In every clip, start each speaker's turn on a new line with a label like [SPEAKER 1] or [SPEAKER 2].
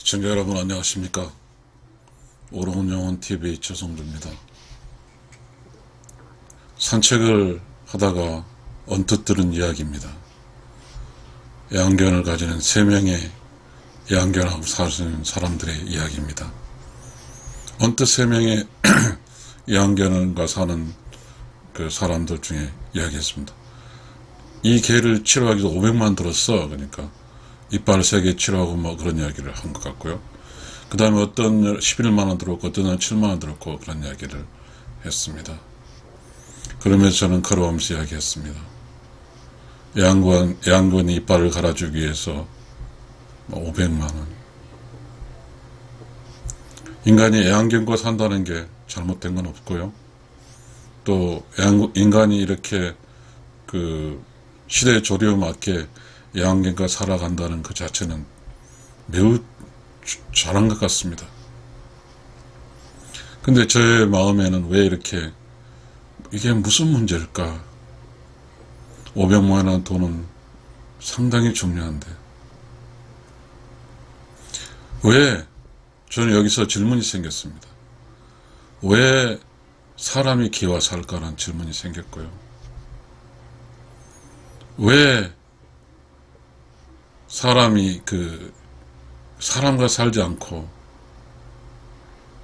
[SPEAKER 1] 시청자 여러분 안녕하십니까. 오로운 영혼 TV 최성주입니다. 산책을 하다가 언뜻 들은 이야기입니다. 애완견을 가지는 3명의 애완견하고 사는 사람들의 이야기입니다. 언뜻 3명의 애완견과 사는 그 사람들 중에 이야기했습니다. 이 개를 치료하기 위해서 500만 들었어. 그러니까 이빨 3개 치료하고 뭐 그런 이야기를 한 것 같고요. 그 다음에 어떤 11만원 들었고 어떤 날 7만원 들었고 그런 이야기를 했습니다. 그러면서 저는 걸어오면서 이야기했습니다. 애완견이 이빨을 갈아주기 위해서 500만원. 인간이 애완견과 산다는 게 잘못된 건 없고요. 또 인간이 이렇게 그 시대의 조류에 맞게 애완견과 살아간다는 그 자체는 매우 잘한 것 같습니다. 근데 저의 마음에는 왜 이렇게 이게 무슨 문제일까? 500만 원 돈은 상당히 중요한데 왜 저는 여기서 질문이 생겼습니다. 왜 사람이 개와 살까라는 질문이 생겼고요. 왜 사람이 사람과 살지 않고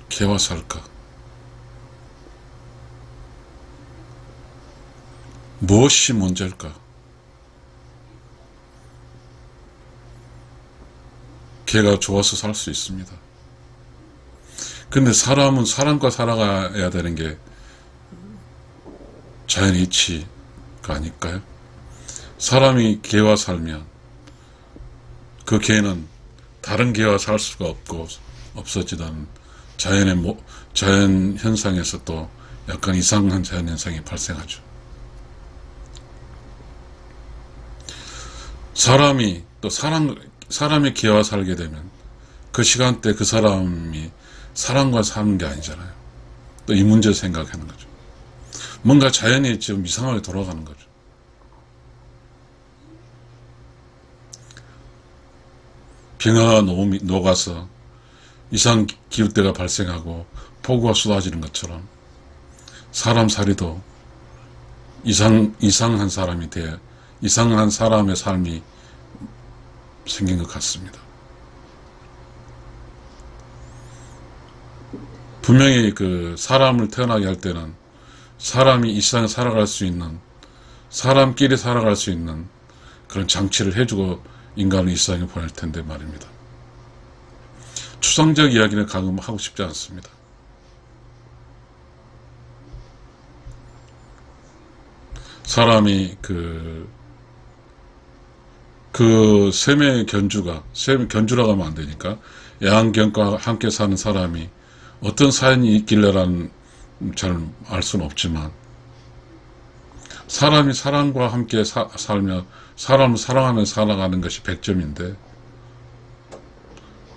[SPEAKER 1] 개와 살까? 무엇이 문제일까? 개가 좋아서 살 수 있습니다. 근데 사람은 사람과 살아가야 되는 게 자연의 이치가 아닐까요? 사람이 개와 살면 그 개는 다른 개와 살 수가 없고 없어지던 자연 현상에서 또 약간 이상한 자연 현상이 발생하죠. 사람이 개와 살게 되면 그 시간대 그 사람이 사람과 사는 게 아니잖아요. 또 이 문제를 생각하는 거죠. 뭔가 자연이 좀 이상하게 돌아가는 거죠. 빙하가 녹아서 이상 기후대가 발생하고 폭우가 쏟아지는 것처럼 사람살이도 이상한 사람의 삶이 생긴 것 같습니다. 분명히 사람을 태어나게 할 때는 사람이 이 세상에 살아갈 수 있는, 사람끼리 살아갈 수 있는 그런 장치를 해주고 인간을 이 세상에 보낼 텐데 말입니다. 추상적 이야기는 가끔 하고 싶지 않습니다. 사람이 세 명의 견주라고 하면 안 되니까 애완견과 함께 사는 사람이 어떤 사연이 있길래라는 잘 알 수는 없지만 사람이 사람과 함께 살며 사람을 사랑하며 살아가는 것이 100점인데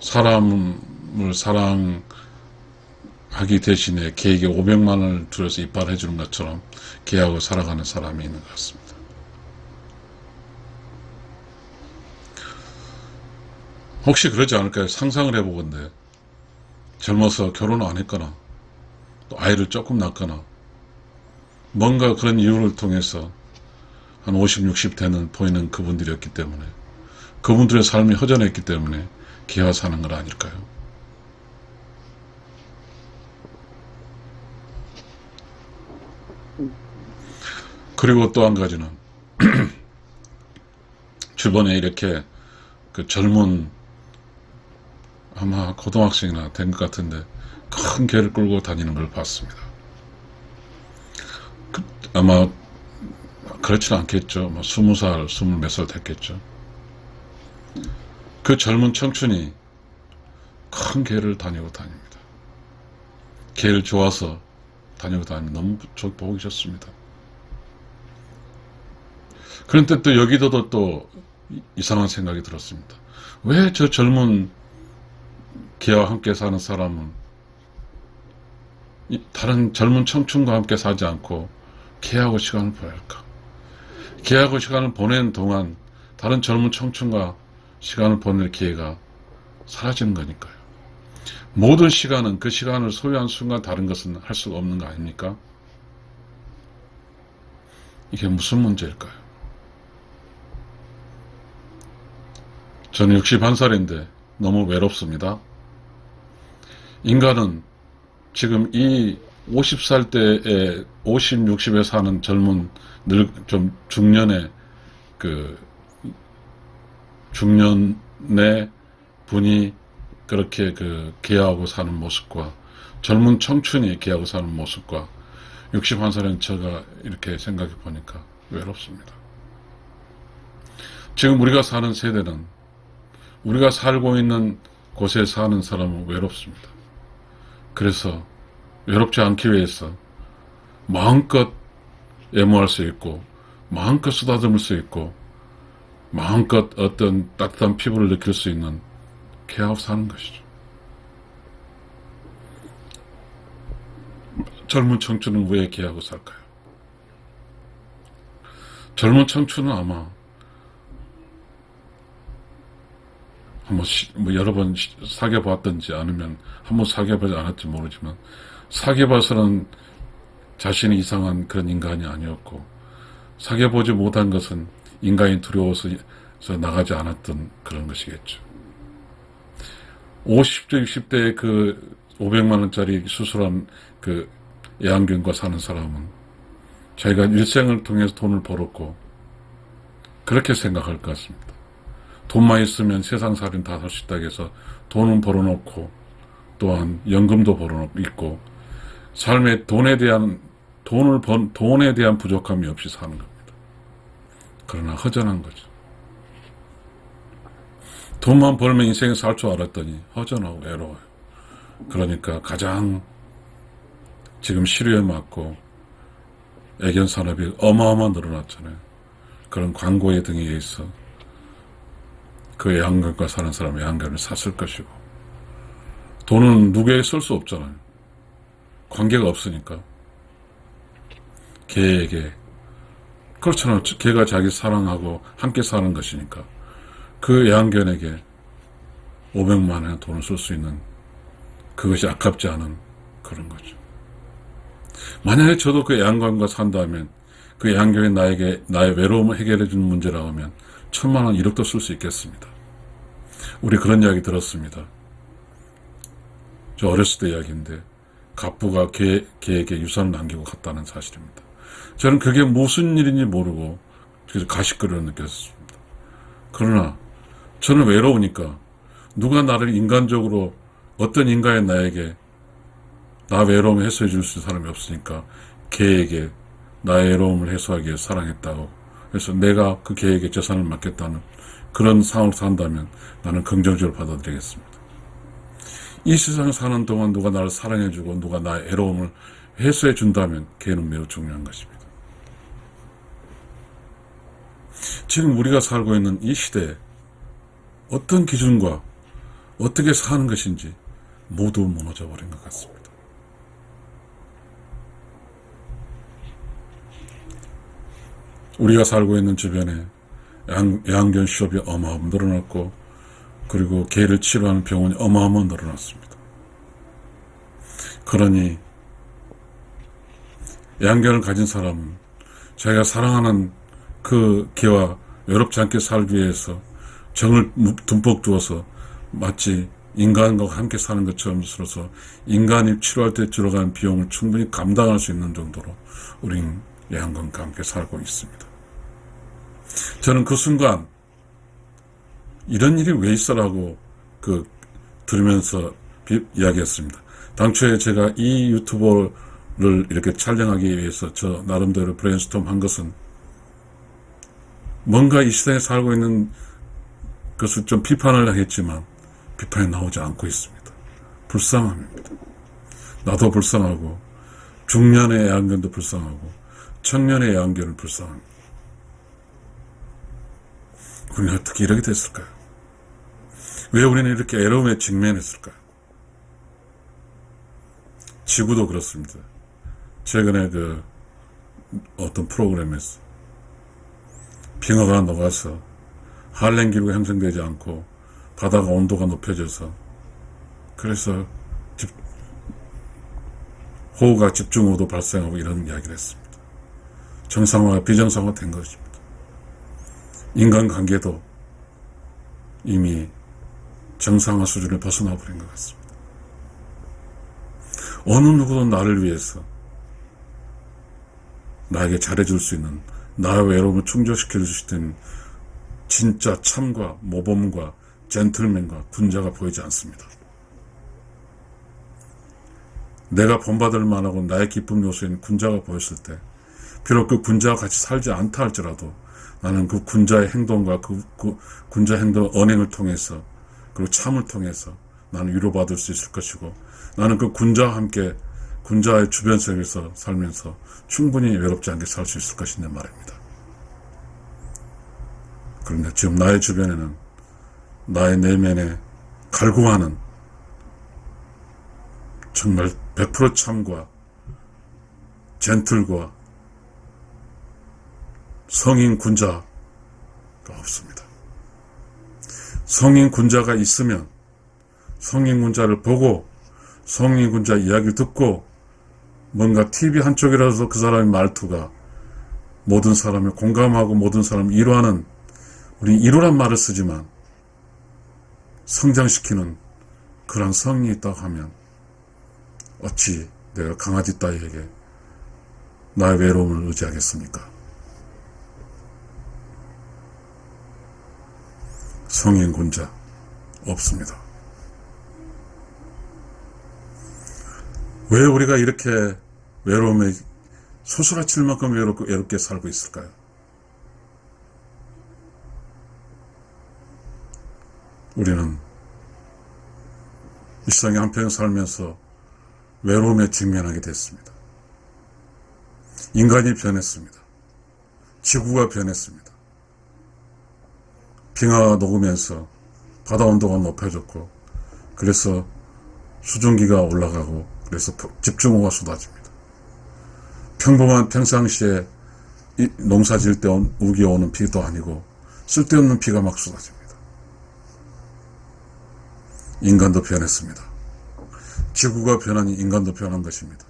[SPEAKER 1] 사람을 사랑하기 대신에 개에게 500만 원을 들여서 이빨 해주는 것처럼 개하고 살아가는 사람이 있는 것 같습니다. 혹시 그러지 않을까요? 상상을 해보건데 젊어서 결혼을 안 했거나 또 아이를 조금 낳거나 뭔가 그런 이유를 통해서 한 50, 60 보이는 그분들이었기 때문에 그분들의 삶이 허전했기 때문에 개와 사는 건 아닐까요? 그리고 또 한 가지는 주변에 이렇게 젊은 아마 고등학생이나 된 것 같은데 큰 개를 끌고 다니는 걸 봤습니다. 아마 그렇지는 않겠죠. 20살, 20몇 살 됐겠죠. 그 젊은 청춘이 큰 개를 다니고 다닙니다. 개를 좋아서 다니고 다니면 너무 보기 좋습니다. 그런데 또 여기도 또 이상한 생각이 들었습니다. 왜 저 젊은 개와 함께 사는 사람은 다른 젊은 청춘과 함께 살지 않고 개하고 시간을 보내야 할까? 개하고 시간을 보내는 동안 다른 젊은 청춘과 시간을 보낼 기회가 사라지는 거니까요. 모든 시간은 그 시간을 소유한 순간 다른 것은 할 수가 없는 거 아닙니까? 이게 무슨 문제일까요? 저는 61살인데 너무 외롭습니다. 인간은 지금 이 50살 때에 50, 60에 사는 젊은 좀 중년의 중년의 분이 그렇게 개하고 사는 모습과 젊은 청춘이 개하고 사는 모습과 61살인 제가 이렇게 생각해 보니까 외롭습니다. 지금 우리가 사는 세대는 우리가 살고 있는 곳에 사는 사람은 외롭습니다. 그래서 외롭지 않기 위해서 마음껏 애무할 수 있고 마음껏 쓰다듬을 수 있고 마음껏 어떤 따뜻한 피부를 느낄 수 있는 개하고 사는 것이죠. 젊은 청춘은 왜 개하고 살까요? 젊은 청춘은 아마 한번 여러 번 사귀어봤든지 아니면 한번 사귀어보지 않았지 모르지만 사귀어봐서는 자신이 이상한 그런 인간이 아니었고 사귀어보지 못한 것은 인간이 두려워서 나가지 않았던 그런 것이겠죠. 50대, 60대에 500만 원짜리 수술한 애완견과 사는 사람은 자기가 일생을 통해서 돈을 벌었고 그렇게 생각할 것 같습니다. 돈만 있으면 세상살이는 다 할 수 있다고 해서 돈은 벌어놓고 또한 연금도 벌어놓고 있고 삶에 돈에 대한 부족함이 없이 사는 겁니다. 그러나 허전한 거죠. 돈만 벌면 인생에 살 줄 알았더니 허전하고 외로워요. 그러니까 가장 지금 시류에 맞고 애견 산업이 어마어마하게 늘어났잖아요. 그런 광고에 등에 의해서 애완견과 사는 사람은 애완견을 샀을 것이고 돈은 누구에게 쓸 수 없잖아요. 관계가 없으니까 개에게 그렇잖아요. 개가 자기 사랑하고 함께 사는 것이니까 애완견에게 500만 원의 돈을 쓸 수 있는 그것이 아깝지 않은 그런 거죠. 만약에 저도 애완견과 산다면 애완견이 나의 외로움을 해결해 주는 문제라고 하면 1000만 원, 1억도 쓸 수 있겠습니다. 우리 그런 이야기 들었습니다. 저 어렸을 때 이야기인데 갑부가 개에게 유산을 남기고 갔다는 사실입니다. 저는 그게 무슨 일인지 모르고 그래서 가식거리를 느꼈습니다. 그러나 저는 외로우니까 누가 나를 인간적으로 어떤 인간이 나에게 나 외로움을 해소해 줄 수 있는 사람이 없으니까 개에게 나의 외로움을 해소하기 위해 사랑했다고 그래서 내가 개에게 재산을 맡겠다는 그런 상황을 산다면 나는 긍정적으로 받아들이겠습니다. 이 세상에 사는 동안 누가 나를 사랑해주고 누가 나의 외로움을 해소해 준다면 개는 매우 중요한 것입니다. 지금 우리가 살고 있는 이 시대에 어떤 기준과 어떻게 사는 것인지 모두 무너져 버린 것 같습니다. 우리가 살고 있는 주변에 애완견 숍이 어마어마하게 늘어났고 그리고 개를 치료하는 병원이 어마어마하게 늘어났습니다. 그러니 애완견을 가진 사람은 자기가 사랑하는 개와 외롭지 않게 살기 위해서 정을 듬뿍 두어서 마치 인간과 함께 사는 것처럼 서로서 인간이 치료할 때 들어간 비용을 충분히 감당할 수 있는 정도로 우린 애완견과 함께 살고 있습니다. 저는 그 순간 이런 일이 왜 있어라고 들으면서 이야기했습니다. 당초에 제가 이 유튜버를 이렇게 촬영하기 위해서 저 나름대로 브레인스톰 한 것은 뭔가 이 시대에 살고 있는 것을 좀 비판을 했지만 비판이 나오지 않고 있습니다. 불쌍합니다. 나도 불쌍하고 중년의 애완견도 불쌍하고 청년의 애완견을 불쌍합니다. 우리는 어떻게 이렇게 됐을까요? 왜 우리는 이렇게 애로움에 직면했을까요? 지구도 그렇습니다. 최근에 어떤 프로그램에서 빙하가 녹아서 한랭 기류가 형성되지 않고 바다가 온도가 높여져서 그래서 호우가 집중호우도 발생하고 이런 이야기를 했습니다. 정상화가 비정상화 된 것입니다. 인간관계도 이미 정상화 수준을 벗어나 버린 것 같습니다. 어느 누구도 나를 위해서 나에게 잘해줄 수 있는, 나의 외로움을 충족시켜 줄 수 있는 진짜 참과 모범과 젠틀맨과 군자가 보이지 않습니다. 내가 본받을 만하고 나의 기쁨 요소인 군자가 보였을 때, 비록 그 군자와 같이 살지 않다 할지라도 나는 그 군자의 행동과 그 군자 행동 언행을 통해서, 그리고 참을 통해서 나는 위로받을 수 있을 것이고, 나는 그 군자와 함께 군자의 주변 속에서 살면서 충분히 외롭지 않게 살 수 있을 것이냐 말입니다. 그런데 지금 나의 주변에는 나의 내면에 갈구하는 정말 100% 참과 젠틀과 성인 군자가 없습니다. 성인 군자가 있으면 성인 군자를 보고 성인 군자 이야기를 듣고 뭔가 TV 한쪽이라도 그 사람의 말투가 모든 사람을 공감하고 모든 사람을 위로하는, 우리 위로란 말을 쓰지만 성장시키는 그런 성이 있다고 하면 어찌 내가 강아지 따위에게 나의 외로움을 의지하겠습니까? 성인 군자 없습니다. 왜 우리가 이렇게 외로움에 소스라칠 만큼 외롭게 살고 있을까요? 우리는 일상의 한평 살면서 외로움에 직면하게 됐습니다. 인간이 변했습니다. 지구가 변했습니다. 빙하가 녹으면서 바다 온도가 높아졌고, 그래서 수증기가 올라가고, 그래서 집중호우가 쏟아집니다. 평범한 평상시에 농사 지을 때 우기 오는 비도 아니고 쓸데없는 비가 막 쏟아집니다. 인간도 변했습니다. 지구가 변하니 인간도 변한 것입니다.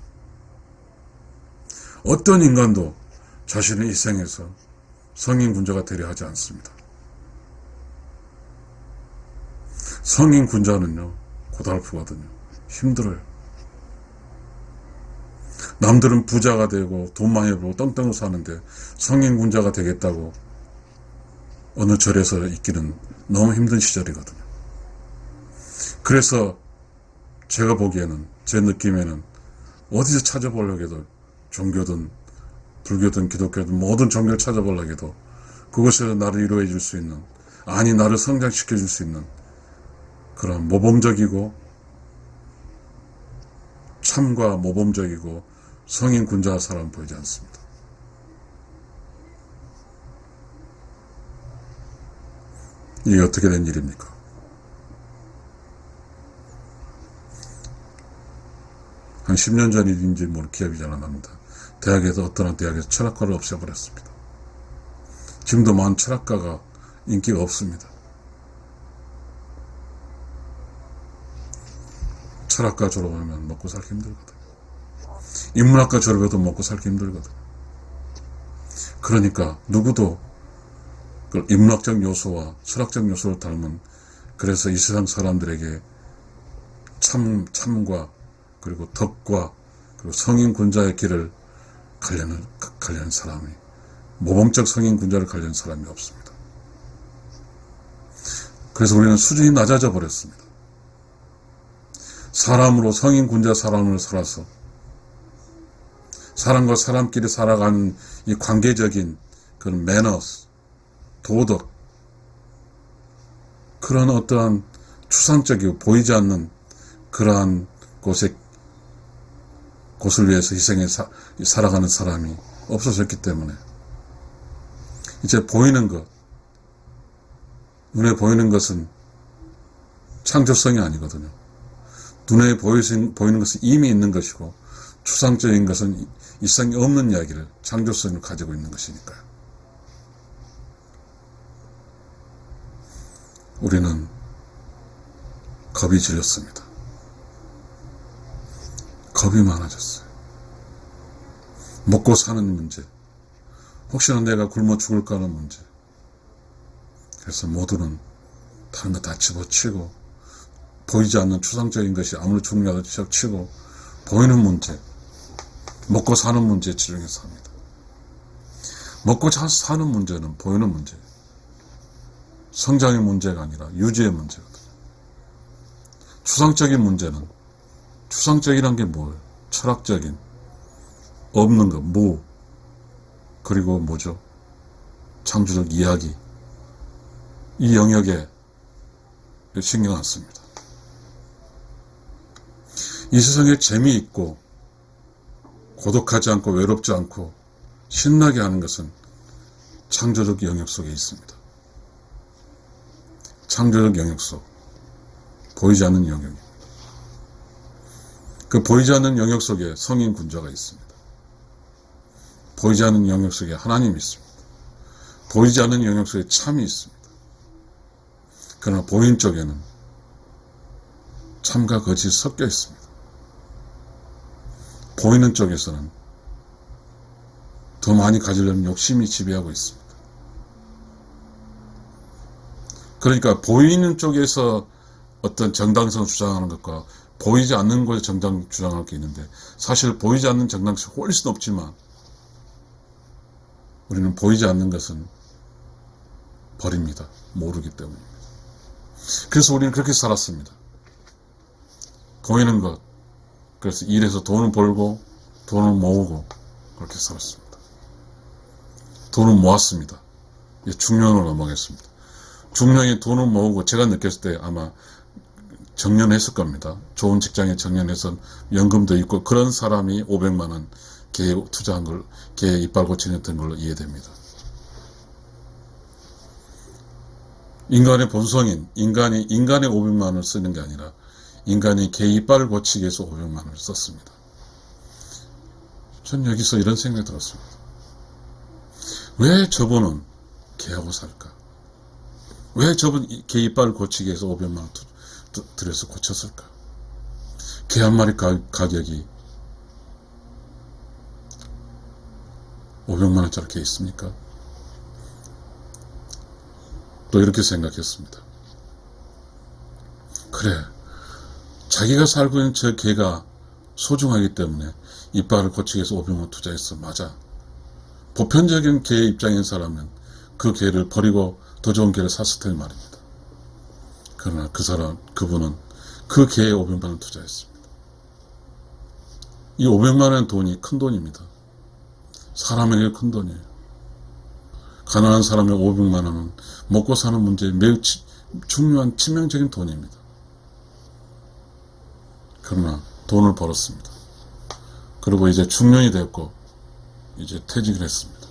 [SPEAKER 1] 어떤 인간도 자신의 일생에서 성인 군자가 되려 하지 않습니다. 성인 군자는요, 고달프거든요. 힘들어요. 남들은 부자가 되고 돈 많이 벌고 떵떵 사는데 성인 군자가 되겠다고 어느 절에서 있기는 너무 힘든 시절이거든요. 그래서 제가 보기에는, 제 느낌에는 어디서 찾아보려고 해도, 종교든 불교든 기독교든 모든 종교를 찾아보려고 해도 그것에서 나를 위로해 줄 수 있는, 아니 나를 성장시켜 줄 수 있는 그런 모범적이고 참과 모범적이고 성인 군자 사람 보이지 않습니다. 이게 어떻게 된 일입니까? 한 10년 전 일인지 기억이 잘 안 납니다. 대학에서, 어떤 대학에서 철학과를 없애버렸습니다. 지금도 많은 철학과가 인기가 없습니다. 철학과 졸업하면 먹고 살기 힘들거든요. 인문학과 졸업해도 먹고 살기 힘들거든요. 그러니까 누구도 그 인문학적 요소와 철학적 요소를 닮은, 그래서 이 세상 사람들에게 참과 그리고 덕과 그리고 성인 군자의 길을 가려는 사람이, 모범적 성인 군자를 가려는 사람이 없습니다. 그래서 우리는 수준이 낮아져 버렸습니다. 사람으로, 성인 군자 사람으로 살아서 사람과 사람끼리 살아가는 이 관계적인 그런 매너스, 도덕, 그런 어떠한 추상적이고 보이지 않는 그러한 곳을 위해서 희생해 살아가는 사람이 없어졌기 때문에 이제 보이는 것, 눈에 보이는 것은 창조성이 아니거든요. 눈에 보이는 것은 이미 있는 것이고, 추상적인 것은 일상이 없는 이야기를, 창조성을 가지고 있는 것이니까요. 우리는 겁이 질렸습니다. 겁이 많아졌어요. 먹고 사는 문제, 혹시나 내가 굶어 죽을까 하는 문제. 그래서 모두는 다른 거 다 집어치고, 보이지 않는 추상적인 것이 아무리 중요하다고 치고, 보이는 문제, 먹고 사는 문제에 집중해서 합니다. 먹고 사는 문제는 보이는 문제예요. 성장의 문제가 아니라 유지의 문제거든요. 추상적인 문제는, 추상적이란 게 뭐예요? 철학적인, 없는 것, 무, 그리고 뭐죠? 창조적 이야기. 이 영역에 신경 안 씁니다. 이 세상에 재미있고 고독하지 않고 외롭지 않고 신나게 하는 것은 창조적 영역 속에 있습니다. 창조적 영역 속, 보이지 않는 영역입니다. 그 보이지 않는 영역 속에 성인 군자가 있습니다. 보이지 않는 영역 속에 하나님이 있습니다. 보이지 않는 영역 속에 참이 있습니다. 그러나 보이는 쪽에는 참과 거짓이 섞여 있습니다. 보이는 쪽에서는 더 많이 가지려는 욕심이 지배하고 있습니다. 그러니까 보이는 쪽에서 어떤 정당성을 주장하는 것과 보이지 않는 곳에 정당 주장할 게 있는데, 사실 보이지 않는 정당성이 훨씬 높지만 우리는 보이지 않는 것은 버립니다. 모르기 때문입니다. 그래서 우리는 그렇게 살았습니다. 보이는 것, 그래서 일해서 돈을 벌고 돈을 모으고 그렇게 살았습니다. 돈을 모았습니다. 이제 중년으로 넘어가겠습니다. 중년이 돈을 모으고, 제가 느꼈을 때 아마 정년했을 겁니다. 좋은 직장에 정년해서 연금도 있고, 그런 사람이 500만 원 개에 투자한 걸, 개에 이빨 고치냈던 걸로 이해됩니다. 인간의 본성인, 인간의 500만 원을 쓰는 게 아니라 인간이 개 이빨을 고치기 위해서 500만 원을 썼습니다. 전 여기서 이런 생각이 들었습니다. 왜 저분은 개하고 살까? 왜 저분 개 이빨을 고치기 위해서 500만 원 들여서 고쳤을까? 개 한 마리 가격이 500만 원짜리 개 있습니까? 또 이렇게 생각했습니다. 그래, 자기가 살고 있는 저 개가 소중하기 때문에 이빨을 고치기 위해서 500만 원 투자했어. 맞아. 보편적인 개의 입장인 사람은 그 개를 버리고 더 좋은 개를 샀을 테니 말입니다. 그러나 그분은 그 개에 500만 원 투자했습니다. 이 500만 원 돈이 큰 돈입니다. 사람에게 큰 돈이에요. 가난한 사람의 500만 원은 먹고 사는 문제에 매우 중요한 치명적인 돈입니다. 그러나 돈을 벌었습니다. 그리고 이제 중년이 됐고 이제 퇴직을 했습니다.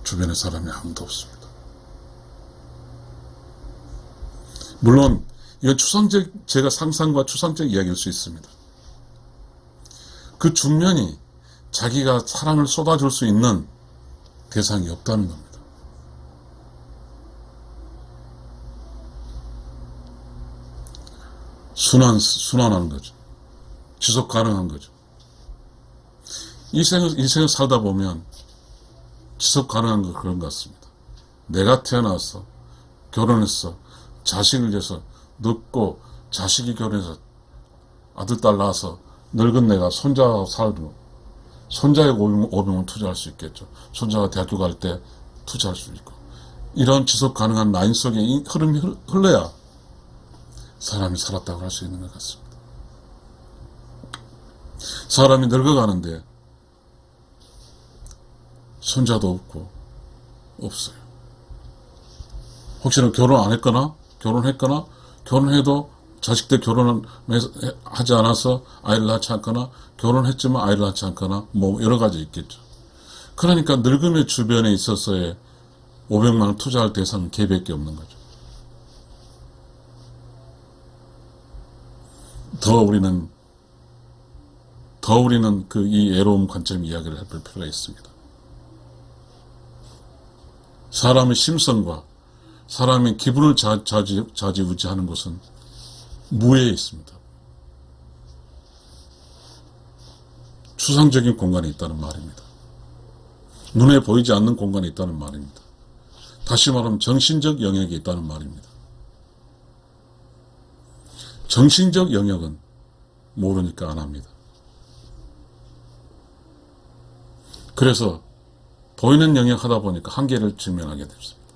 [SPEAKER 1] 주변에 사람이 아무도 없습니다. 물론 이건 제가 상상과 추상적 이야기일 수 있습니다. 그 중년이 자기가 사랑을 쏟아줄 수 있는 대상이 없다는 겁니다. 순환하는 거죠. 지속 가능한 거죠. 인생을 살다 보면 지속 가능한 거 그런 것 같습니다. 내가 태어나서 결혼해서 자식을 위해서 늙고 자식이 결혼해서 아들 딸 낳아서 늙은 내가 손자하고 살고 손자에게 500원 투자할 수 있겠죠. 손자가 대학교 갈 때 투자할 수 있고, 이런 지속 가능한 라인 속에 흐름이 흘러야 사람이 살았다고 할 수 있는 것 같습니다. 사람이 늙어가는데 손자도 없고 없어요. 혹시나 결혼 안 했거나 결혼했거나 결혼해도 자식들 결혼을 하지 않아서 아이를 낳지 않거나 결혼했지만 아이를 낳지 않거나 뭐 여러 가지 있겠죠. 그러니까 늙음의 주변에 있어서의 500만 원 투자할 대상은 개밖에 없는 거죠. 더 우리는 이 애로움 관점 이야기를 해볼 필요가 있습니다. 사람의 심성과 사람의 기분을 좌지우지하는 것은 무에 있습니다. 추상적인 공간이 있다는 말입니다. 눈에 보이지 않는 공간이 있다는 말입니다. 다시 말하면 정신적 영역이 있다는 말입니다. 정신적 영역은 모르니까 안 합니다. 그래서 보이는 영역 하다 보니까 한계를 직면하게 됐습니다.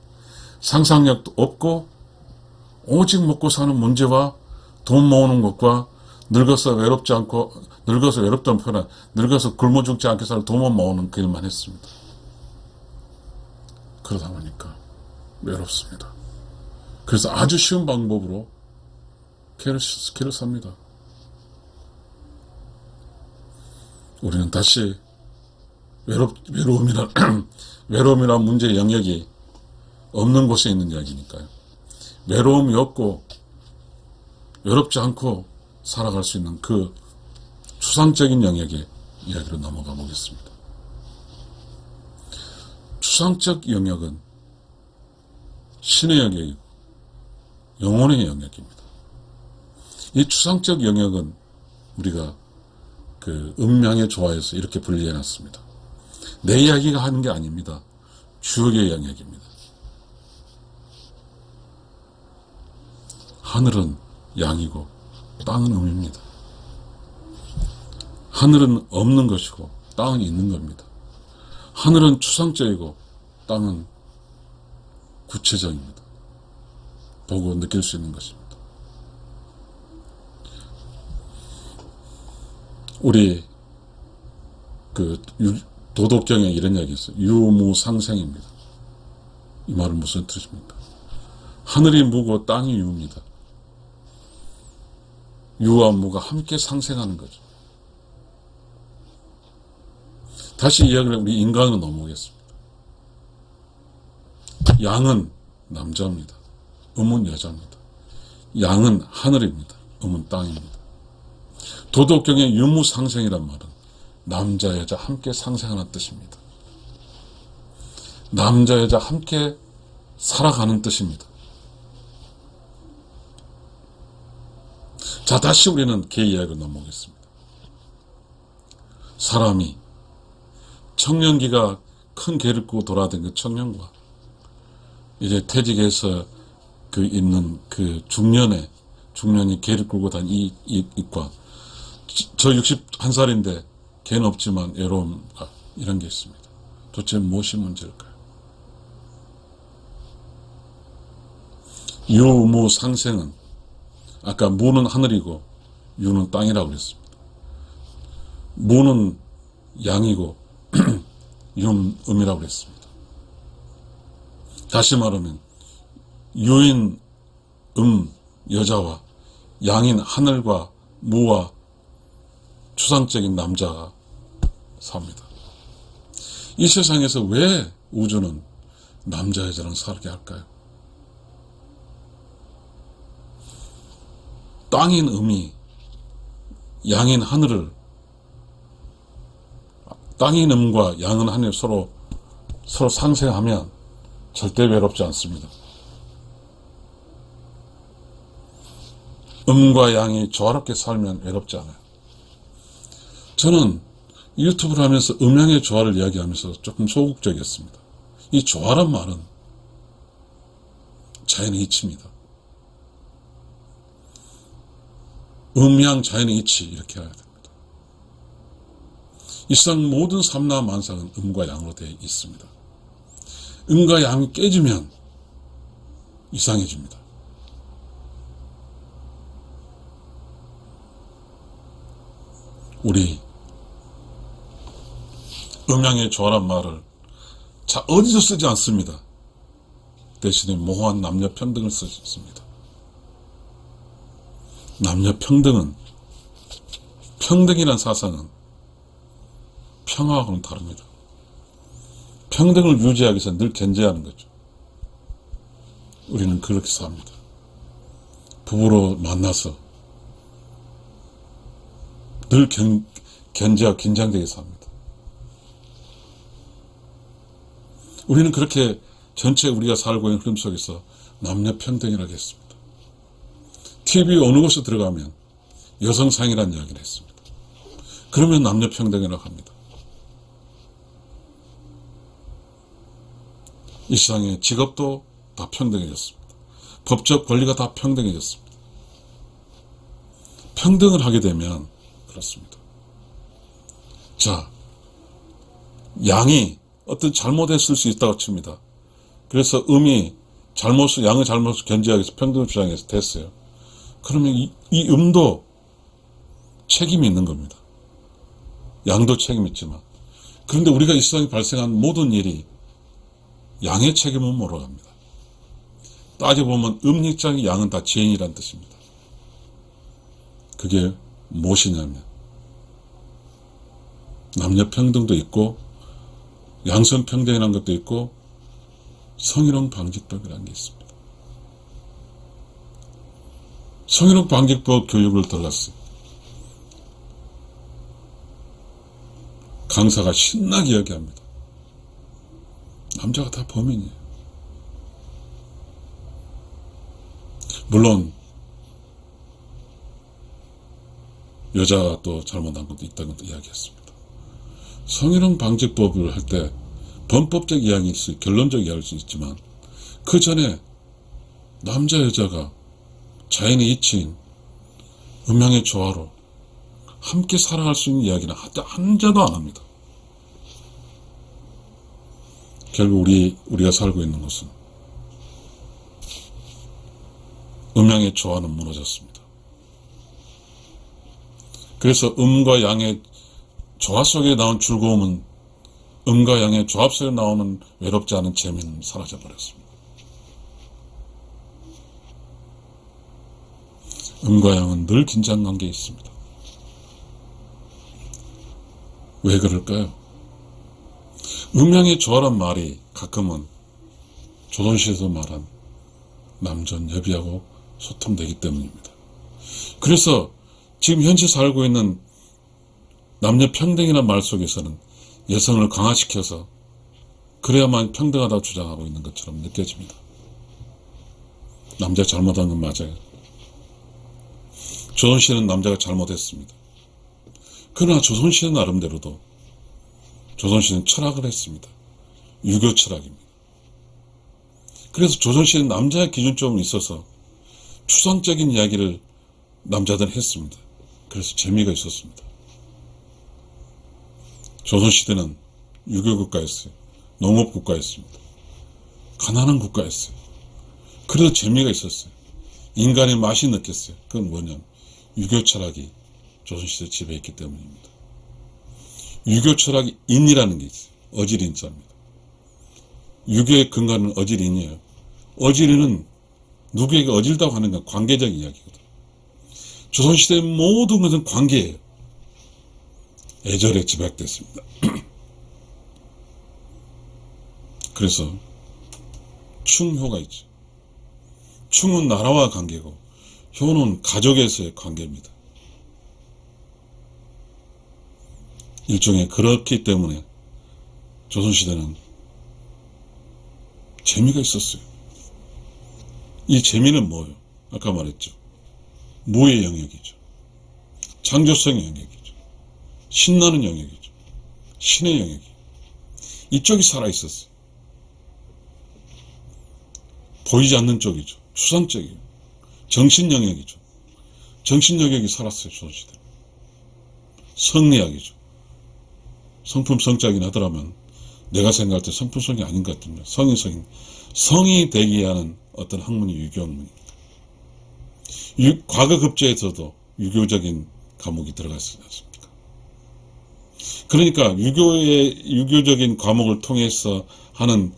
[SPEAKER 1] 상상력도 없고 오직 먹고 사는 문제와 돈 모으는 것과 늙어서 외롭지 않고, 늙어서 외롭다는 표현은 늙어서 굶어 죽지 않게 살 돈만 모으는 그 일만 했습니다. 그러다 보니까 외롭습니다. 그래서 아주 쉬운 방법으로 길을 삽니다. 우리는 다시 외로움이란 문제의 영역이 없는 곳에 있는 이야기니까요. 외로움이 없고 외롭지 않고 살아갈 수 있는 그 추상적인 영역의 이야기로 넘어가 보겠습니다. 추상적 영역은 신의 영역이고 영혼의 영역입니다. 이 추상적 영역은 우리가 그 음양의 조화에서 이렇게 분리해 놨습니다. 내 이야기가 하는 게 아닙니다. 주역의 영역입니다. 하늘은 양이고 땅은 음입니다. 하늘은 없는 것이고 땅은 있는 겁니다. 하늘은 추상적이고 땅은 구체적입니다. 보고 느낄 수 있는 것입니다. 우리 그 도덕경에 이런 이야기 있어요. 유무상생입니다. 이 말은 무슨 뜻입니까? 하늘이 무고 땅이 유입니다. 유와 무가 함께 상생하는 거죠. 다시 이야기를 우리 인간으로 넘어오겠습니다. 양은 남자입니다. 음은 여자입니다. 양은 하늘입니다. 음은 땅입니다. 도덕경의 유무상생이란 말은 남자 여자 함께 상생하는 뜻입니다. 남자 여자 함께 살아가는 뜻입니다. 자, 다시 우리는 개 이야기로 넘어오겠습니다. 사람이 청년기가 큰 개를 끌고 돌아다니는 그 청년과 이제 퇴직해서 그 있는 그 중년이 개를 끌고 다니는 이 입과 저 61살인데 개는 없지만 외로움과 이런 게 있습니다. 도대체 무엇이 문제일까요? 유무상생은 아까 무는 하늘이고 유는 땅이라고 그랬습니다. 무는 양이고 유는 음이라고 그랬습니다. 다시 말하면 유인 여자와 양인 하늘과 무와 추상적인 남자가 삽니다. 이 세상에서 왜 우주는 남자 여자랑 살게 할까요? 땅인 음이 양인 하늘을, 땅인 음과 양인 하늘 서로 상생하면 절대 외롭지 않습니다. 음과 양이 조화롭게 살면 외롭지 않아요. 저는 유튜브를 하면서 음양의 조화를 이야기하면서 조금 소극적이었습니다. 이 조화란 말은 자연의 이치입니다. 음양 자연의 이치 이렇게 해야 됩니다. 이 세상 모든 삼라 만상은 음과 양으로 되어 있습니다. 음과 양이 깨지면 이상해집니다. 우리 음양의 조화란 말을 어디서 쓰지 않습니다. 대신에 모호한 남녀 평등을 쓰습니다. 남녀 평등은, 평등이란 사상은 평화하고는 다릅니다. 평등을 유지하기 위해서 늘 견제하는 거죠. 우리는 그렇게 삽니다. 부부로 만나서 늘 견제하고 긴장되게 삽니다. 우리는 그렇게 전체 우리가 살고 있는 흐름 속에서 남녀 평등이라고 했습니다. TV 어느 곳에 들어가면 여성상이라는 이야기를 했습니다. 그러면 남녀평등이라고 합니다. 이 세상의 직업도 다 평등해졌습니다. 법적 권리가 다 평등해졌습니다. 평등을 하게 되면 그렇습니다. 자, 양이 어떤 잘못했을 수 있다고 칩니다. 그래서 양의 잘못을 견제하기 위해서 평등을 주장해서 됐어요. 그러면 이 음도 책임이 있는 겁니다. 양도 책임이 있지만. 그런데 우리가 이 세상에 발생한 모든 일이 양의 책임은 몰아갑니다. 따져보면 음익장의 양은 다 죄인이란 뜻입니다. 그게 무엇이냐면 남녀평등도 있고 양성평등이라는 것도 있고 성희롱 방지법이라는 게 있습니다. 성희롱 방지법 교육을 들어갔어요. 강사가 신나게 이야기합니다. 남자가 다 범인이에요. 물론 여자가 또 잘못한 것도 있다는 것도 이야기했습니다. 성희롱 방지법을 할 때 범법적 이야기일 수, 결론적 이야기일 수 있지만 그 전에 남자 여자가 자연의 이치인 음양의 조화로 함께 살아갈 수 있는 이야기는 한 자도 안 합니다. 결국 우리가 살고 있는 곳은 음양의 조화는 무너졌습니다. 그래서 음과 양의 조화 속에 나온 즐거움은 음과 양의 조합 속에 나오는 외롭지 않은 재미는 사라져버렸습니다. 음과 양은 늘 긴장관계에 있습니다. 왜 그럴까요? 음양의 조화란 말이 가끔은 조선시에서 말한 남전 여비하고 소통되기 때문입니다. 그래서 지금 현재 살고 있는 남녀 평등이라는 말 속에서는 여성을 강화시켜서 그래야만 평등하다고 주장하고 있는 것처럼 느껴집니다. 남자가 잘못한 건 맞아요. 조선시대는 남자가 잘못했습니다. 그러나 조선시대 나름대로도 조선시대는 철학을 했습니다. 유교 철학입니다. 그래서 조선시대는 남자의 기준점이 있어서 추상적인 이야기를 남자들은 했습니다. 그래서 재미가 있었습니다. 조선시대는 유교국가였어요. 농업국가였습니다. 가난한 국가였어요. 그래도 재미가 있었어요. 인간의 맛이 느꼈어요. 그건 뭐냐면 유교 철학이 조선시대 지배했기 때문입니다. 유교 철학이 인이라는 게 있어요. 어질인자입니다. 유교의 근간은 어질인이에요. 어질인은 누구에게 어질다고 하는 건 관계적 이야기거든요. 조선시대의 모든 것은 관계예요. 애절에 집약됐습니다. 그래서 충효가 있죠. 충은 나라와 관계고 효는 가족에서의 관계입니다. 일종의 그렇기 때문에 조선시대는 재미가 있었어요. 이 재미는 뭐예요? 아까 말했죠. 무의 영역이죠. 창조성의 영역이죠. 신나는 영역이죠. 신의 영역이에요. 이쪽이 살아있었어요. 보이지 않는 쪽이죠. 추상적이에요. 정신 영역이죠. 정신 영역이 살았어요. 조선시대. 성리학이죠. 성품 성짝이나 하더라면 내가 생각할 때 성품성이 아닌 것 같습니다. 성이 되기 하는 어떤 학문이 유교학문입니다. 과거 급제에서도 유교적인 과목이 들어갔지 않습니까? 그러니까 유교적인 과목을 통해서 하는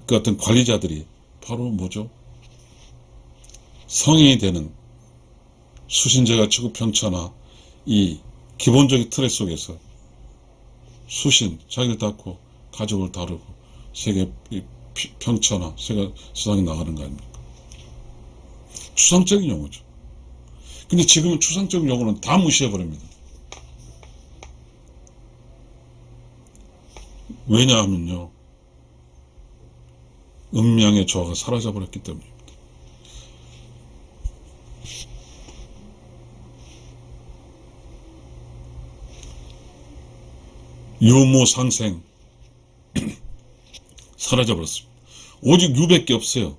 [SPEAKER 1] 그 어떤 관리자들이 바로 뭐죠? 성인이 되는 수신제가 지구평천하 이 기본적인 틀 속에서 수신, 자기를 닦고 가족을 다루고 세계 평천하, 세상에 나가는 거 아닙니까? 추상적인 용어죠. 근데 지금은 추상적인 용어는 다 무시해버립니다. 왜냐하면요, 음양의 조화가 사라져버렸기 때문입니다. 유무상생 사라져버렸습니다. 오직 유밖에 없어요.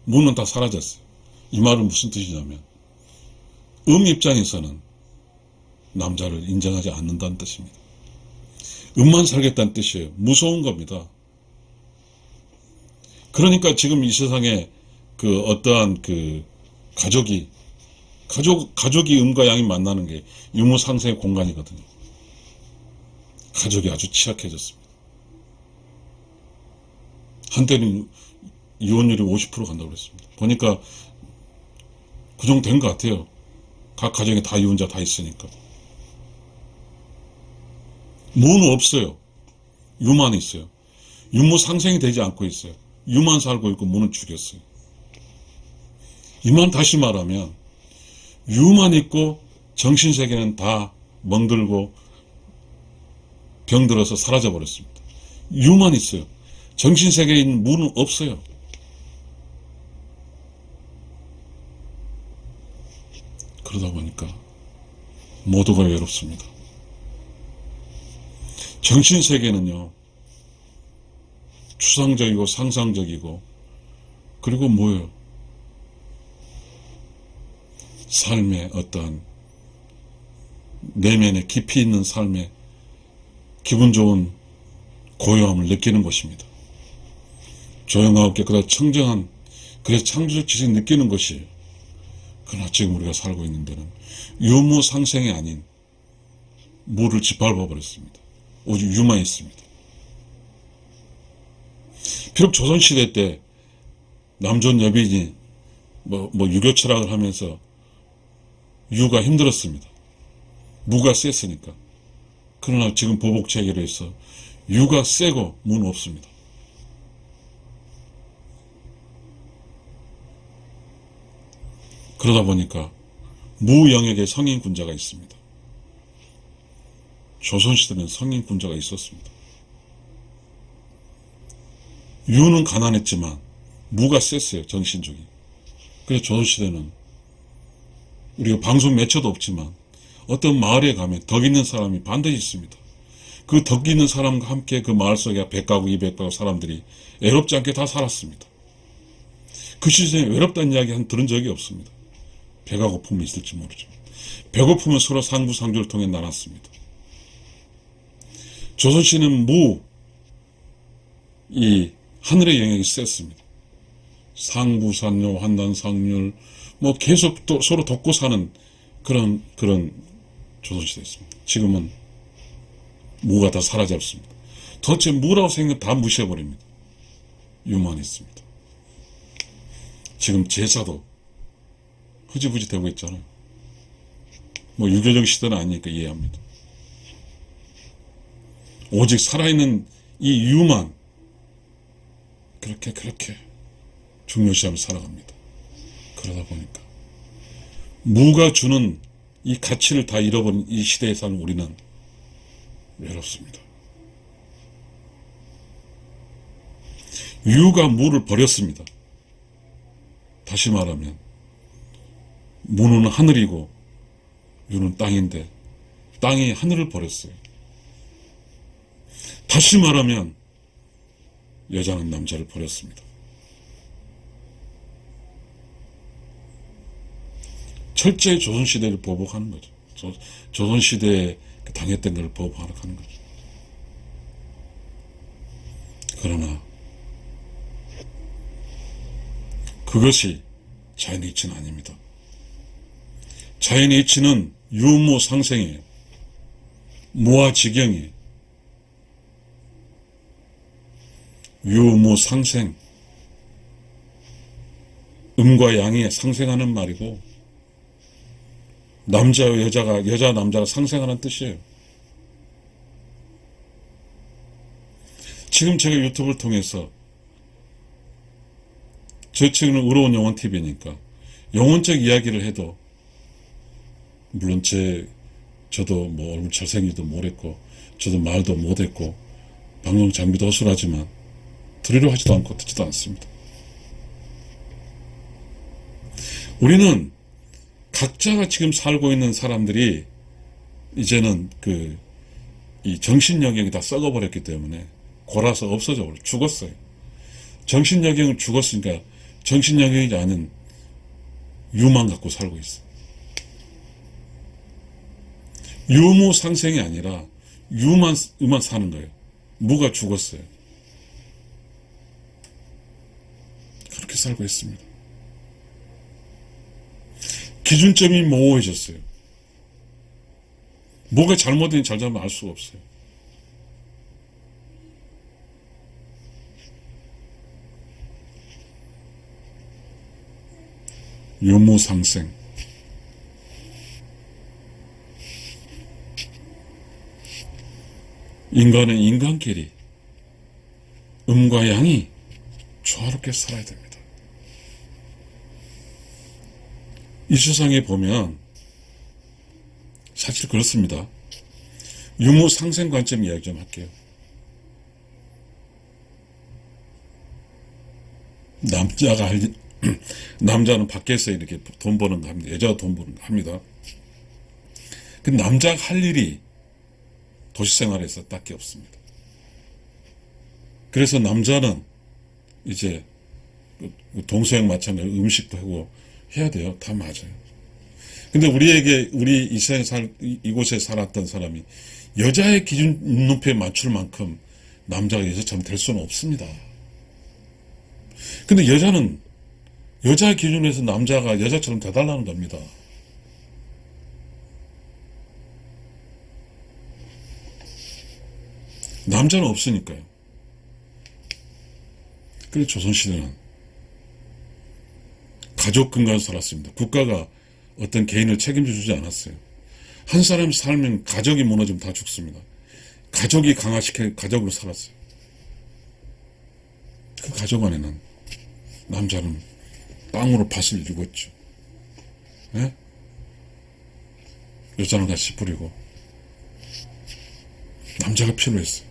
[SPEAKER 1] 무는 다 사라졌어요. 이 말은 무슨 뜻이냐면 입장에서는 남자를 인정하지 않는다는 뜻입니다. 만 살겠다는 뜻이에요. 무서운 겁니다. 그러니까 지금 이 세상에 어떠한 가족이 음과 양이 만나는 게 유무상생의 공간이거든요. 가족이 아주 취약해졌습니다. 한때는 이혼율이 50% 간다고 그랬습니다. 보니까 그 정도 된 것 같아요. 각 가정에 다 이혼자 다 있으니까. 무는 없어요. 유만 있어요. 유무상생이 되지 않고 있어요. 유만 살고 있고 무는 죽였어요. 이만 다시 말하면 유만 있고 정신세계는 다 멍들고 병들어서 사라져버렸습니다. 유만 있어요. 정신세계에 있는 무는 없어요. 그러다 보니까 모두가 외롭습니다. 정신세계는요, 추상적이고 상상적이고, 그리고 뭐예요? 삶의 어떠한 내면에 깊이 있는 삶에 기분 좋은 고요함을 느끼는 것입니다. 조용하고 깨끗하고 청정한, 그래서 창조적 지식을 느끼는 것이에요. 그러나 지금 우리가 살고 있는 데는 유무상생이 아닌 무를 짓밟아 버렸습니다. 오직 유만 있습니다. 비록 조선시대 때 남존 여빈이 유교 철학을 하면서 유가 힘들었습니다. 무가 셌으니까. 그러나 지금 보복체계로 해서 유가 세고 무는 없습니다. 그러다 보니까 무 영역에 성인군자가 있습니다. 조선시대는 성인군자가 있었습니다. 유는 가난했지만 무가 셌어요. 정신적이. 그래서 조선시대는 우리가 방송 매체도 없지만 어떤 마을에 가면 덕 있는 사람이 반드시 있습니다. 그 덕 있는 사람과 함께 그 마을 속에 100가구, 200가구 사람들이 애롭지 않게 다 살았습니다. 그 시대에 외롭다는 이야기 들은 적이 없습니다. 배가 고픔이 있을지 모르죠. 배고프면 서로 상부상조를 통해 나눴습니다. 조선시대는 이 하늘의 영역이 셌습니다. 상부산요, 환단상률, 계속 또 서로 돕고 사는 그런 조선시대였습니다. 지금은 무가 다 사라졌습니다. 도대체 무라고 생각 다 무시해버립니다. 유만 있습니다. 지금 제사도 흐지부지 되고 있잖아요. 유교적 시대는 아니니까 이해합니다. 오직 살아있는 이 유만 그렇게 중요시하며 살아갑니다. 그러다 보니까 무가 주는 이 가치를 다 잃어버린 이 시대에 사는 우리는 외롭습니다. 유가 무를 버렸습니다. 다시 말하면 무는 하늘이고 유는 땅인데 땅이 하늘을 버렸어요. 다시 말하면 여자는 남자를 버렸습니다. 철저히 조선시대를 보복하는 거죠. 조선시대에 당했던 것을 보복하는 거죠. 그러나 그것이 자연의 이치는 아닙니다. 자연의 이치는 유무상생이에요. 무아지경이에요. 유무상생, 음과 양이 상생하는 말이고 남자와 여자 남자가 상생하는 뜻이에요. 지금 제가 유튜브를 통해서 저 책은 의로운 영혼TV니까 영혼적 이야기를 해도 물론 저도 얼굴 잘생기도 못했고 저도 말도 못했고 방송 장비도 허술하지만 들으려 하지도 않고 듣지도 않습니다. 우리는 각자가 지금 살고 있는 사람들이 이제는 이 정신영역이 다 썩어버렸기 때문에 골아서 없어져 버려 죽었어요. 정신영역은 죽었으니까 정신영역이 아닌 유만 갖고 살고 있어. 유무상생이 아니라 유만 사는 거예요. 무가 죽었어요. 그렇게 살고 있습니다. 기준점이 모호해졌어요. 뭐가 잘못인지 잘잘못 알 수가 없어요. 유무상생. 인간은 인간끼리 음과 양이 조화롭게 살아야 됩니다. 이 세상에 보면 사실 그렇습니다. 유무상생 관점 이야기 좀 할게요. 남자는 밖에서 이렇게 돈 버는 거 합니다. 여자가 돈 버는 거 합니다. 그 남자가 할 일이 도시생활에서 딱히 없습니다. 그래서 남자는 이제 동서양 마찬가지로 음식도 하고 해야 돼요. 다 맞아요. 근데 우리 이 세상 이곳에 살았던 사람이 여자의 기준 눈높이에 맞출 만큼 남자가 여자처럼 될 수는 없습니다. 근데 여자는 여자의 기준에서 남자가 여자처럼 돼달라는 겁니다. 남자는 없으니까요. 그래서 조선시대는 가족 근간으로 살았습니다. 국가가 어떤 개인을 책임져 주지 않았어요. 한 사람이 살면 가족이 무너지면 다 죽습니다. 가족이 강화시켜 가족으로 살았어요. 그 가족 안에는 남자는 땅으로 밭을 일궜죠. 네? 여자는 같이 뿌리고 남자가 필요했어요.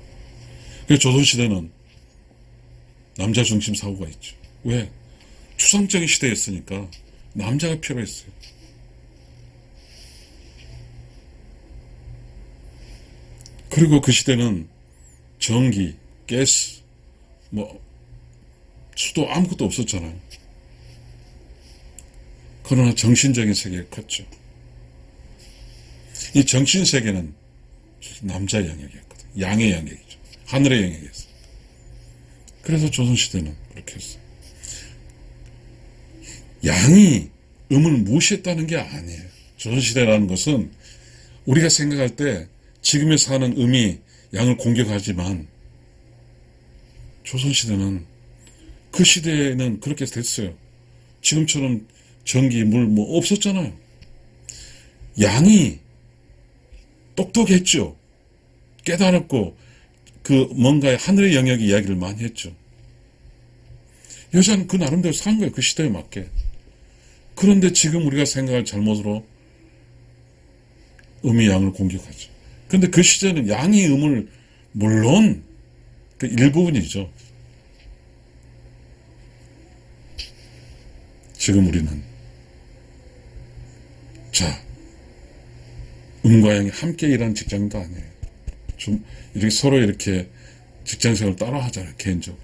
[SPEAKER 1] 그래서 조선시대는 남자 중심 사고가 있죠. 왜? 추상적인 시대였으니까 남자가 필요했어요. 그리고 그 시대는 전기, 가스, 수도 아무것도 없었잖아요. 그러나 정신적인 세계가 컸죠. 이 정신세계는 남자의 영역이었거든요. 양의 영역이죠. 하늘의 영역이었어요. 그래서 조선시대는 그렇게 했어요. 양이 음을 무시했다는 게 아니에요. 조선시대라는 것은 우리가 생각할 때 지금에 사는 음이 양을 공격하지만 조선시대는 그 시대에는 그렇게 됐어요. 지금처럼 전기, 물 없었잖아요. 양이 똑똑했죠. 깨달았고 뭔가의 하늘의 영역의 이야기를 많이 했죠. 여자는 그 나름대로 산 거예요. 그 시대에 맞게. 그런데 지금 우리가 생각할 잘못으로 음이 양을 공격하죠. 그런데 그 시대는 양이 음을 물론 그 일부분이죠. 지금 우리는 음과 양이 함께 일하는 직장도 아니에요. 좀 이렇게 서로 이렇게 직장생활 따라 하잖아요. 개인적으로.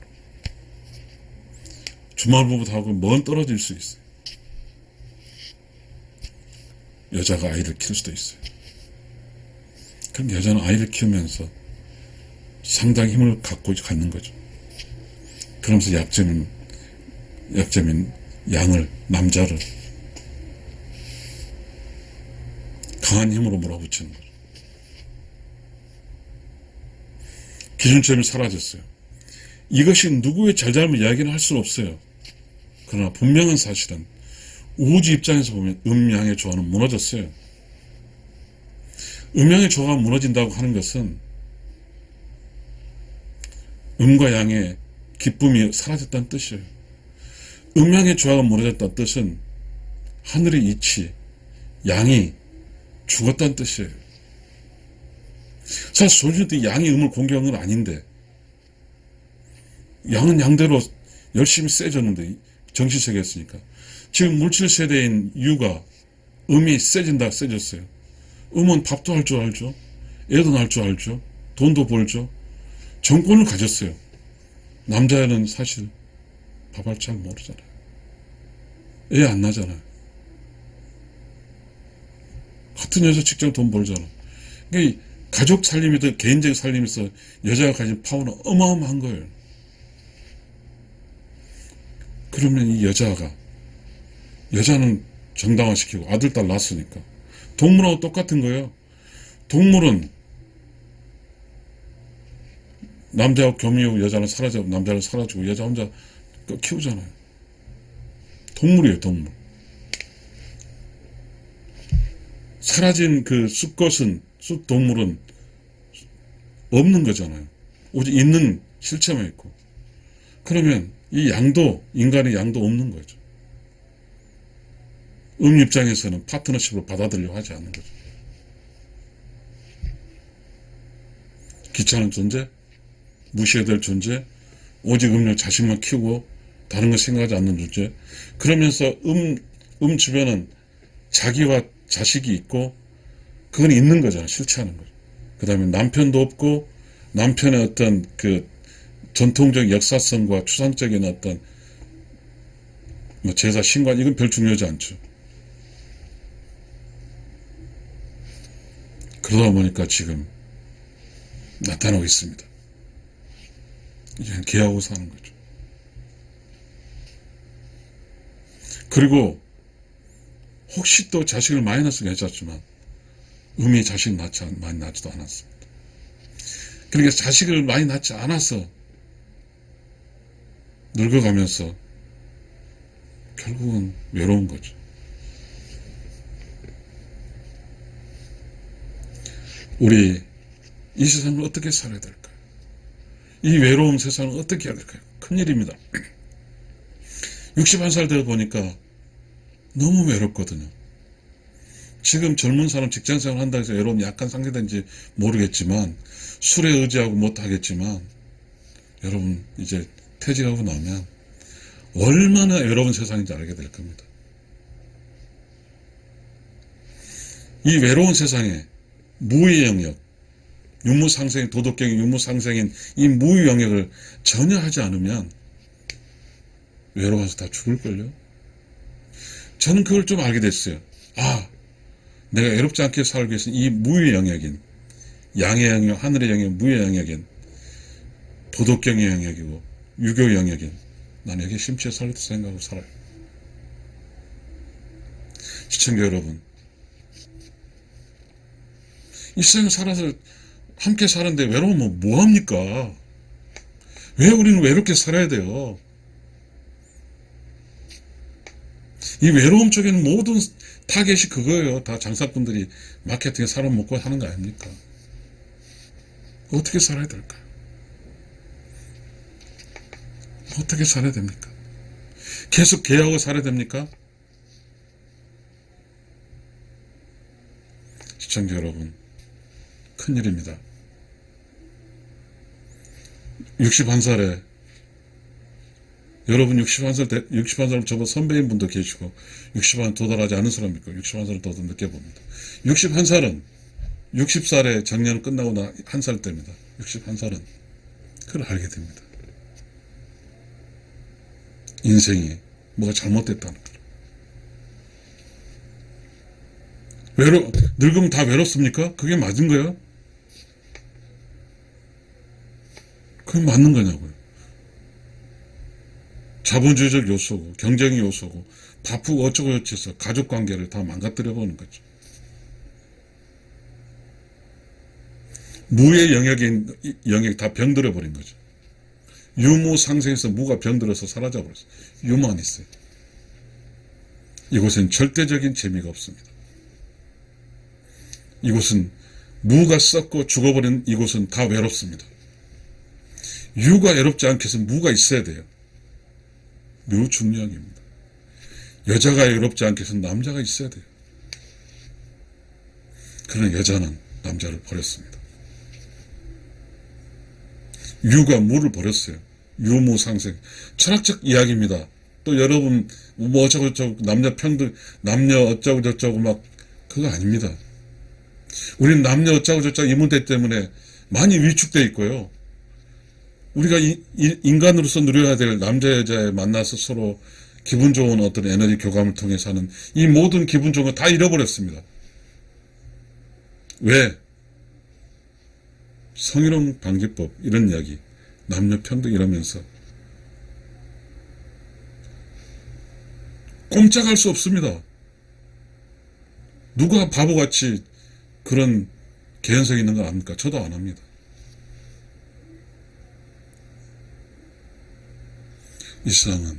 [SPEAKER 1] 주말부부도 하고 먼 떨어질 수 있어요. 여자가 아이를 키울 수도 있어요. 그럼 여자는 아이를 키우면서 상당히 힘을 갖는 거죠. 그러면서 약점인 남자를 강한 힘으로 몰아붙이는 거죠. 기준점이 사라졌어요. 이것이 누구의 잘잘못 이야기는 할 수는 없어요. 그러나 분명한 사실은 우주 입장에서 보면 음양의 조화는 무너졌어요. 음양의 조화가 무너진다고 하는 것은 음과 양의 기쁨이 사라졌다는 뜻이에요. 음양의 조화가 무너졌다는 뜻은 하늘의 이치, 양이 죽었다는 뜻이에요. 사실 조선시대 때 양이 음을 공격한 건 아닌데 양은 양대로 열심히 세졌는데 정신세계였으니까 지금 물질세대인 유가 음이 세졌어요. 음은 밥도 할 줄 알죠. 애도 낳을 줄 알죠. 돈도 벌죠. 정권을 가졌어요. 남자는 사실 밥알 잘 모르잖아요. 애 안 나잖아요. 같은 여자 직장 돈 벌잖아. 그러니까 가족 살림이든 개인적 살림에서 여자가 가진 파워는 어마어마한 거예요. 그러면 이 여자는 정당화시키고 아들, 딸 낳았으니까. 동물하고 똑같은 거예요. 동물은 남자하고 교미하고 여자는 사라지고 남자는 사라지고 여자 혼자 키우잖아요. 동물이에요, 동물. 사라진 그 숲동물은 없는 거잖아요. 오직 있는 실체만 있고. 그러면 이 인간의 양도 없는 거죠. 입장에서는 파트너십으로 받아들이려고 하지 않는 거죠. 귀찮은 존재, 무시해야 될 존재, 오직 자신만 키우고 다른 거 생각하지 않는 존재. 그러면서 주변은 자기와 자식이 있고 그건 있는 거잖아요. 실체하는 거죠. 그 다음에 남편도 없고 남편의 어떤 그 전통적 역사성과 추상적인 어떤 제사, 신관 이건 별 중요하지 않죠. 그러다 보니까 지금 나타나고 있습니다. 이제 개하고 사는 거죠. 그리고 혹시 또 자식을 많이 낳았으면 괜찮지만 자식 많이 낳지도 않았습니다. 그러니까 자식을 많이 낳지 않아서 늙어가면서 결국은 외로운 거죠. 우리 이 세상을 어떻게 살아야 될까요? 이 외로운 세상을 어떻게 해야 될까요? 큰일입니다. 61살 되어 보니까 너무 외롭거든요. 지금 젊은 사람 직장생활 한다고 해서 외로움이 약간 상쇄된지 모르겠지만 술에 의지하고 못하겠지만 여러분 이제 퇴직하고 나면 얼마나 외로운 세상인지 알게 될 겁니다. 이 외로운 세상에 무의 영역, 유무상생, 도덕경의 유무상생인 이 무의 영역을 전혀 하지 않으면 외로워서 다 죽을걸요. 저는 그걸 좀 알게 됐어요. 내가 외롭지 않게 살기 위해서는 이 무의 영역인 양의 영역, 하늘의 영역, 무의 영역인 도덕경의 영역이고 유교 영역인 나는 여기 심취해 살겠다 생각하고 살아요. 시청자 여러분, 이 세상에 살아서 함께 사는데 외로우면 뭐합니까? 왜 우리는 외롭게 살아야 돼요? 이 외로움 쪽에는 모든 타겟이 그거예요. 다 장사꾼들이 마케팅에 사람 먹고 하는 거 아닙니까? 어떻게 살아야 될까요? 어떻게 살아야 됩니까? 계속 개하고 살아야 됩니까? 시청자 여러분, 큰일입니다. 61살에 여러분 61살 저보다 선배인 분도 계시고 60살 도달하지 않은 사람이 있고 61살을 더 늦게 봅니다. 61살은 60살에 정년 끝나고 나 한 살 때입니다. 61살은 그걸 알게 됩니다. 인생이 뭐가 잘못됐다는 거예요. 늙으면 다 외롭습니까? 그게 맞은 거예요? 그게 맞는 거냐고요. 자본주의적 요소고 경쟁의 요소고 바쁘고 어쩌고 저쩌고 해서 가족관계를 다 망가뜨려보는 거죠. 무의 영역이 다 병들어버린 거죠. 유무상생에서 무가 병들어서 사라져버렸어요. 유만 있어요. 이곳엔 절대적인 재미가 없습니다. 이곳은 무가 썩고 죽어버린 이곳은 다 외롭습니다. 유가 외롭지 않게 해서 무가 있어야 돼요. 매우 중요한 겁니다. 여자가 외롭지 않게 해서 남자가 있어야 돼요. 그러나 여자는 남자를 버렸습니다. 유가 무를 버렸어요. 유무상생. 철학적 이야기입니다. 또 여러분 뭐 어쩌고저쩌고 남녀 평등, 남녀 어쩌고저쩌고 막 그거 아닙니다. 우린 남녀 어쩌고저쩌고 이 문제 때문에 많이 위축되어 있고요. 우리가 인간으로서 누려야 될 남자 여자에 만나서 서로 기분 좋은 어떤 에너지 교감을 통해서 하는 이 모든 기분 좋은 거 다 잃어버렸습니다. 왜? 성희롱 방지법 이런 이야기, 남녀 평등 이러면서 꼼짝할 수 없습니다. 누가 바보같이 그런 개연성 있는 거 압니까? 저도 안 합니다. 이 세상은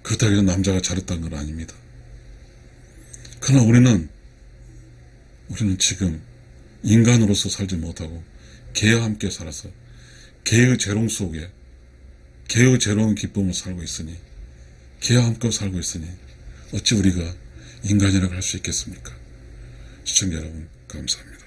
[SPEAKER 1] 그렇다고 해서 남자가 잘했다는 건 아닙니다. 그러나 우리는 지금 인간으로서 살지 못하고 개와 함께 살아서 개의 재롱 속에 개의 재롱의 기쁨을 살고 있으니, 개와 함께 살고 있으니 어찌 우리가 인간이라고 할 수 있겠습니까? 시청자 여러분, 감사합니다.